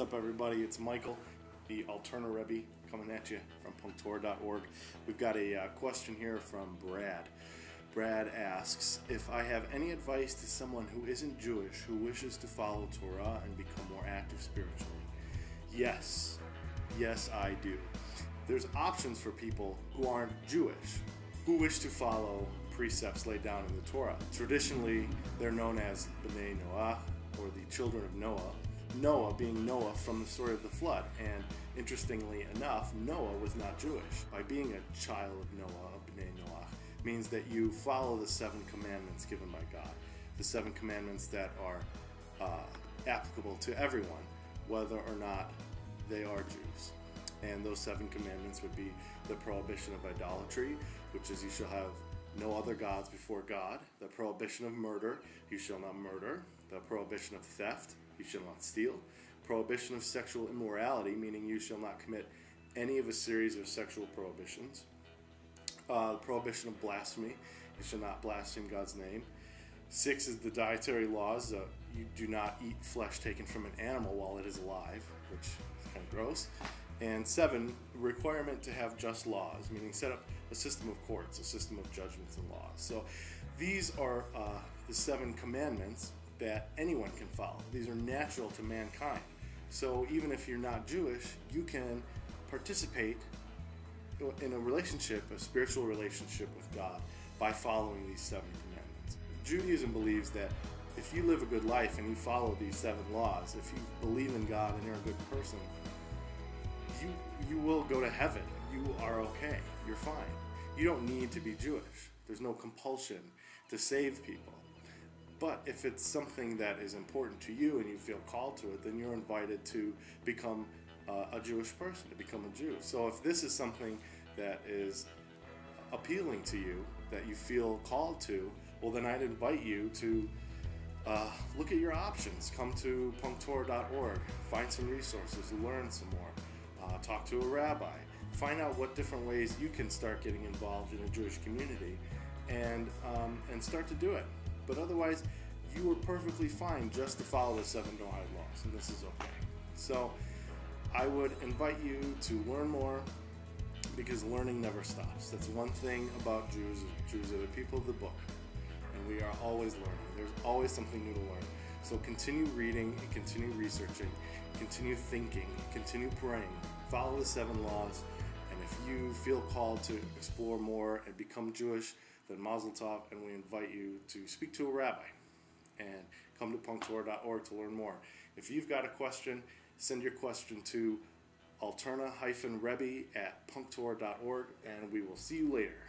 up, everybody? It's Michael, the Alterna-Rebbe, coming at you from Torah.org. We've got a question here from Brad. Brad asks, if I have any advice to someone who isn't Jewish who wishes to follow Torah and become more active spiritually. Yes, I do. There's options for people who aren't Jewish who wish to follow precepts laid down in the Torah. Traditionally, they're known as B'nai Noah, or the children of Noah. Noah being Noah from the story of the flood. And interestingly enough, Noah was not Jewish. By being a child of Noah, of B'nai Noah, means that you follow the 7 commandments given by God. The 7 commandments that are applicable to everyone, whether or not they are Jews. And those 7 commandments would be the prohibition of idolatry, which is you shall have no other gods before God. The prohibition of murder, you shall not murder. The prohibition of theft, you shall not steal. Prohibition of sexual immorality, meaning you shall not commit any of a series of sexual prohibitions. The prohibition of blasphemy, you shall not blaspheme God's name. 6 is the dietary laws. You do not eat flesh taken from an animal while it is alive, which is kind of gross. And 7, requirement to have just laws, meaning set up a system of courts, a system of judgments and laws. So these are the 7 commandments that anyone can follow. These are natural to mankind. So even if you're not Jewish, you can participate in a relationship, a spiritual relationship with God, by following these 7 commandments. Judaism believes that if you live a good life and you follow these 7 laws, if you believe in God and you're a good person, you will go to heaven. You are okay. You're fine. You don't need to be Jewish. There's no compulsion to save people. But if it's something that is important to you and you feel called to it, then you're invited to become a Jewish person, to become a Jew. So if this is something that is appealing to you, that you feel called to, well, then I'd invite you to look at your options. Come to Torah.org, find some resources, learn some more. Talk to a rabbi, find out what different ways you can start getting involved in a Jewish community, and start to do it. But otherwise, you are perfectly fine just to follow the 7 Noahide laws, and this is okay. So I would invite you to learn more, because learning never stops. That's one thing about Jews. Jews are the people of the book, and we are always learning. There's always something new to learn. So continue reading and continue researching, continue thinking, continue praying, follow the 7 laws, and if you feel called to explore more and become Jewish, then Mazel Tov, and we invite you to speak to a rabbi and come to Torah.org to learn more. If you've got a question, send your question to Alterna-Rebbe at Torah.org, and we will see you later.